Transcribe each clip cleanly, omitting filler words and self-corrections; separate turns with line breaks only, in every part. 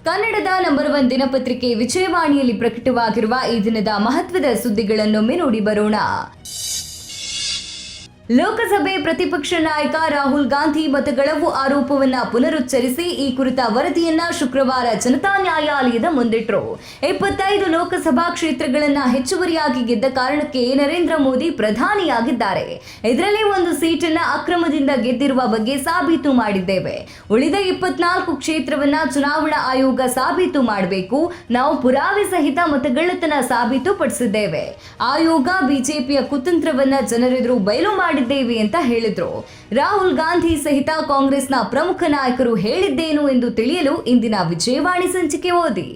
ಕನ್ನಡದ ನಂಬರ್ 1 ದಿನಪತ್ರಿಕೆ ವಿಜಯವಾಣಿಯಲ್ಲಿ ಪ್ರಕಟವಾಗಿರುವ ಈ ದಿನದ ಮಹತ್ವದ ಸುದ್ದಿಗಳನ್ನೊಮ್ಮೆ ನೋಡಿ ಬರೋಣ. ಲೋಕಸಭೆ ಪ್ರತಿಪಕ್ಷ ನಾಯಕ ರಾಹುಲ್ ಗಾಂಧಿ ಮತಗಳವು ಆರೋಪವನ್ನ ಪುನರುಚ್ಚರಿಸಿ ಈ ಕುರಿತ ವರದಿಯನ್ನ ಶುಕ್ರವಾರ ಜನತಾ ನ್ಯಾಯಾಲಯದ ಮುಂದಿಟ್ಟರು. 25 ಲೋಕಸಭಾ ಕ್ಷೇತ್ರಗಳನ್ನ ಹೆಚ್ಚುವರಿಯಾಗಿ ಗೆದ್ದ ಕಾರಣಕ್ಕೆ ನರೇಂದ್ರ ಮೋದಿ ಪ್ರಧಾನಿಯಾಗಿದ್ದಾರೆ. ಇದರಲ್ಲಿ ಒಂದು ಸೀಟನ್ನ ಅಕ್ರಮದಿಂದ ಗೆದ್ದಿರುವ ಬಗ್ಗೆ ಸಾಬೀತು ಮಾಡಿದ್ದೇವೆ. ಉಳಿದ 24 ಕ್ಷೇತ್ರವನ್ನ ಚುನಾವಣಾ ಆಯೋಗ ಸಾಬೀತು ಮಾಡಬೇಕು. ನಾವು ಪುರಾವೆ ಸಹಿತ ಮತಗಳ್ಳತನ ಸಾಬೀತು ಪಡಿಸಿದ್ದೇವೆ. ಆಯೋಗ ಬಿಜೆಪಿಯ ಕುತಂತ್ರವನ್ನ ಜನರೆದುರು ಬಯಲು ಮಾಡಿದ್ದೇವೆ ಅಂತ ಹೇಳಿದ್ರು. ರಾಹುಲ್ ಗಾಂಧಿ ಸಹಿತ ಕಾಂಗ್ರೆಸ್ನ ಪ್ರಮುಖ ನಾಯಕರು ಹೇಳಿದ್ದೇನು ಎಂದು ತಿಳಿಯಲು ಇಂದಿನ ವಿಜಯವಾಣಿ ಸಂಚಿಕೆ ಓದಿ.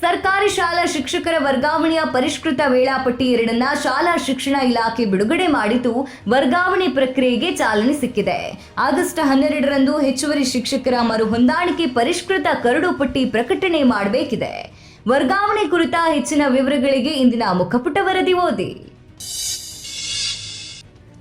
ಸರ್ಕಾರಿ ಶಾಲಾ ಶಿಕ್ಷಕರ ವರ್ಗಾವಣೆಯ ಪರಿಷ್ಕೃತ ವೇಳಾಪಟ್ಟಿ 2ನ್ನ ಶಾಲಾ ಶಿಕ್ಷಣ ಇಲಾಖೆ ಬಿಡುಗಡೆ ಮಾಡಿದ್ದು, ವರ್ಗಾವಣೆ ಪ್ರಕ್ರಿಯೆಗೆ ಚಾಲನೆ ಸಿಕ್ಕಿದೆ. ಆಗಸ್ಟ್ 12ರಂದು ಹೆಚ್ಚುವರಿ ಶಿಕ್ಷಕರ ಮರು ಹೊಂದಾಣಿಕೆ ಪರಿಷ್ಕೃತ ಕರಡು ಪಟ್ಟಿ ಪ್ರಕಟಣೆ ಮಾಡಬೇಕಿದೆ. ವರ್ಗಾವಣೆ ಕುರಿತ ಹೆಚ್ಚಿನ ವಿವರಗಳಿಗೆ ಇಂದಿನ ಮುಖಪುಟ ವರದಿ ಓದಿ.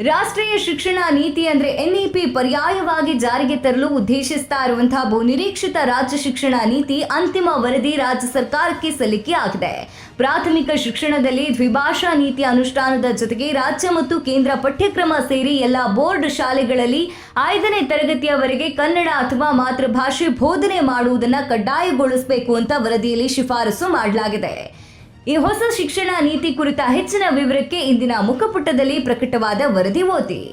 ರಾಷ್ಟ್ರೀಯ ಶಿಕ್ಷಣ ನೀತಿ ಅಂದ್ರೆ NEP ಪರ್ಯಾಯವಾಗಿ ಜಾರಿಗೆ ತರಲು ಉದ್ದೇಶಿಸ್ತಾ ಇರುವಂತಹ ಬಹುನಿರೀಕ್ಷಿತ ರಾಜ್ಯ ಶಿಕ್ಷಣ ನೀತಿ ಅಂತಿಮ ವರದಿ ರಾಜ್ಯ ಸರ್ಕಾರಕ್ಕೆ ಸಲ್ಲಿಕೆಯಾಗಿದೆ. ಪ್ರಾಥಮಿಕ ಶಿಕ್ಷಣದಲ್ಲಿ ದ್ವಿಭಾಷಾ ನೀತಿ ಅನುಷ್ಠಾನದ ಜೊತೆಗೆ ರಾಜ್ಯ ಮತ್ತು ಕೇಂದ್ರ ಪಠ್ಯಕ್ರಮ ಸೇರಿ ಎಲ್ಲ ಬೋರ್ಡ್ ಶಾಲೆಗಳಲ್ಲಿ 5ನೇ ತರಗತಿಯವರೆಗೆ ಕನ್ನಡ ಅಥವಾ ಮಾತೃಭಾಷೆ ಬೋಧನೆ ಮಾಡುವುದನ್ನು ಕಡ್ಡಾಯಗೊಳಿಸಬೇಕು ಅಂತ ವರದಿಯಲ್ಲಿ ಶಿಫಾರಸು ಮಾಡಲಾಗಿದೆ. ಈ ಹೊಸ ಶಿಕ್ಷಣ ನೀತಿ ಕುರಿತ ಹೆಚ್ಚಿನ ವಿವರಕ್ಕೆ ಇಂದಿನ ಮುಖಪುಟದಲ್ಲಿ ಪ್ರಕಟವಾದ ವರದಿ ಓದಿ.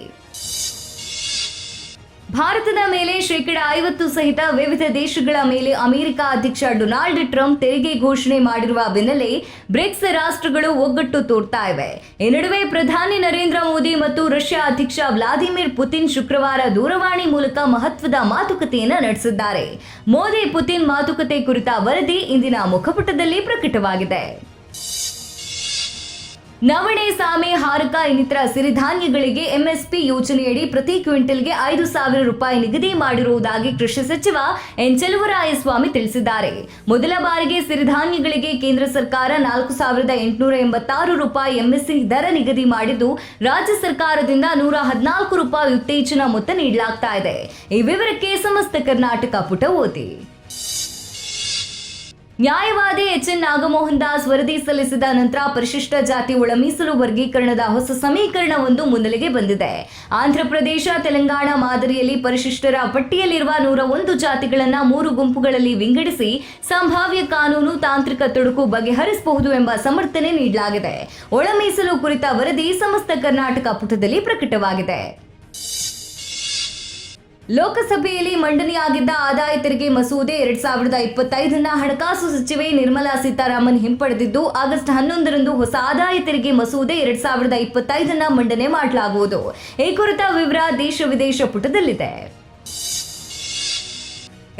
ಭಾರತದ ಮೇಲೆ 50% ಸಹಿತ ವಿವಿಧ ದೇಶಗಳ ಮೇಲೆ ಅಮೆರಿಕ ಅಧ್ಯಕ್ಷ ಡೊನಾಲ್ಡ್ ಟ್ರಂಪ್ ತೆರಿಗೆ ಘೋಷಣೆ ಮಾಡಿರುವ ಬೆನ್ನಲ್ಲೇ ಬ್ರಿಕ್ಸ್ ರಾಷ್ಟ್ರಗಳು ಒಗ್ಗಟ್ಟು ತೋರ್ತಾ ಇವೆ. ಈ ನಡುವೆ ಪ್ರಧಾನಿ ನರೇಂದ್ರ ಮೋದಿ ಮತ್ತು ರಷ್ಯಾ ಅಧ್ಯಕ್ಷ ವ್ಲಾದಿಮಿರ್ ಪುತಿನ್ ಶುಕ್ರವಾರ ದೂರವಾಣಿ ಮೂಲಕ ಮಹತ್ವದ ಮಾತುಕತೆಯನ್ನು ನಡೆಸಿದ್ದಾರೆ. ಮೋದಿ ಪುತಿನ್ ಮಾತುಕತೆ ಕುರಿತ ವರದಿ ಇಂದಿನ ಮುಖಪುಟದಲ್ಲಿ ಪ್ರಕಟವಾಗಿದೆ. ನವಣೆ, ಸಾಮೆ, ಹಾರಕ ಇನ್ನಿತರ ಸಿರಿಧಾನ್ಯಗಳಿಗೆ MSP ಯೋಜನೆಯಡಿ ಪ್ರತಿ ಕ್ವಿಂಟಲ್ಗೆ 5,000 ರೂಪಾಯಿ ನಿಗದಿ ಮಾಡಿರುವುದಾಗಿ ಕೃಷಿ ಸಚಿವ ಎನ್ ಚೆಲುವರಾಯಸ್ವಾಮಿ ತಿಳಿಸಿದ್ದಾರೆ. ಮೊದಲ ಬಾರಿಗೆ ಸಿರಿಧಾನ್ಯಗಳಿಗೆ ಕೇಂದ್ರ ಸರ್ಕಾರ 4,886 ರೂಪಾಯಿ MSC ದರ ನಿಗದಿ ಮಾಡಿದ್ದು, ರಾಜ್ಯ ಸರ್ಕಾರದಿಂದ 114 ರೂಪಾಯಿ ಉತ್ತೇಜನ ಮೊತ್ತ ನೀಡಲಾಗ್ತಾ ಇದೆ. ಈ ವಿವರಕ್ಕೆ ಸಮಸ್ತ ಕರ್ನಾಟಕ ಪುಟ ಓದಿ. ನ್ಯಾಯವಾದಿ HN ನಾಗಮೋಹನ್ ದಾಸ್ ವರದಿ ಸಲ್ಲಿಸಿದ ನಂತರ ಪರಿಶಿಷ್ಟ ಜಾತಿ ಒಳ ಮೀಸಲು ವರ್ಗೀಕರಣದ ಹೊಸ ಸಮೀಕರಣವೊಂದು ಮುನ್ನೆಲೆಗೆ ಬಂದಿದೆ. ಆಂಧ್ರಪ್ರದೇಶ, ತೆಲಂಗಾಣ ಮಾದರಿಯಲ್ಲಿ ಪರಿಶಿಷ್ಟರ ಪಟ್ಟಿಯಲ್ಲಿರುವ 101 ಜಾತಿಗಳನ್ನು 3 ಗುಂಪುಗಳಲ್ಲಿ ವಿಂಗಡಿಸಿ ಸಂಭಾವ್ಯ ಕಾನೂನು ತಾಂತ್ರಿಕ ತೊಡಕು ಬಗೆಹರಿಸಬಹುದು ಎಂಬ ಸಮರ್ಥನೆ ನೀಡಲಾಗಿದೆ. ಒಳ ಮೀಸಲು ಕುರಿತ ವರದಿ ಸಮಸ್ತ ಕರ್ನಾಟಕ ಪುಟದಲ್ಲಿ ಪ್ರಕಟವಾಗಿದೆ. ಲೋಕಸಭೆಯಲ್ಲಿ ಮಂಡನೆಯಾಗಿದ್ದ ಆದಾಯ ತೆರಿಗೆ ಮಸೂದೆ 2025ನ್ನ ಹಣಕಾಸು ಸಚಿವೆ ನಿರ್ಮಲಾ ಸೀತಾರಾಮನ್ ಹಿಂಪಡೆದಿದ್ದು, ಆಗಸ್ಟ್ 11ರಂದು ಹೊಸ ಆದಾಯ ತೆರಿಗೆ ಮಸೂದೆ 2025ನ್ನ ಮಂಡನೆ ಮಾಡಲಾಗುವುದು. ಈ ಕುರಿತ ವಿವರ ದೇಶ ವಿದೇಶ ಪುಟದಲ್ಲಿದೆ.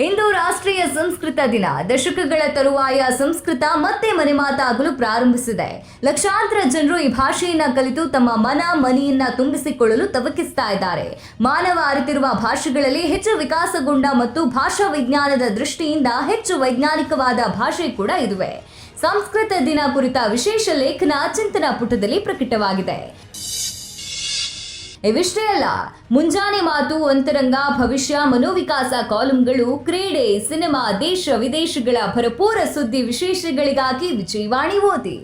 ಇಂದು ರಾಷ್ಟ್ರೀಯ ಸಂಸ್ಕೃತ ದಿನ. ದಶಕಗಳ ತರುವಾಯ ಸಂಸ್ಕೃತ ಮತ್ತೆ ಮನೆಮಾತಾಗಲು ಪ್ರಾರಂಭಿಸಿದೆ. ಲಕ್ಷಾಂತರ ಜನರು ಈ ಭಾಷೆಯನ್ನ ಕಲಿತು ತಮ್ಮ ಮನೆಯನ್ನ ತುಂಬಿಸಿಕೊಳ್ಳಲು ತವಕಿಸ್ತಾ ಇದ್ದಾರೆ. ಮಾನವ ಅರಿತಿರುವ ಭಾಷೆಗಳಲ್ಲಿ ಹೆಚ್ಚು ವಿಕಾಸಗೊಂಡ ಮತ್ತು ಭಾಷಾ ವಿಜ್ಞಾನದ ದೃಷ್ಟಿಯಿಂದ ಹೆಚ್ಚು ವೈಜ್ಞಾನಿಕವಾದ ಭಾಷೆ ಕೂಡ ಇದುವೆ. ಸಂಸ್ಕೃತ ದಿನ ಕುರಿತ ವಿಶೇಷ ಲೇಖನ ಚಿಂತನಾ ಪುಟದಲ್ಲಿ ಪ್ರಕಟವಾಗಿದೆ. ಇವಿಷ್ಟೇ ಅಲ್ಲ, ಮುಂಜಾನೆ ಮಾತು, ಅಂತರಂಗ, ಭವಿಷ್ಯ, ಮನೋವಿಕಾಸ ಕಾಲಂಗಳು, ಕ್ರೀಡೆ, ಸಿನಿಮಾ, ದೇಶ ವಿದೇಶಗಳ ಭರಪೂರ ಸುದ್ದಿ ವಿಶೇಷಗಳಿಗಾಗಿ ವಿಜಯವಾಣಿ ಓದಿ.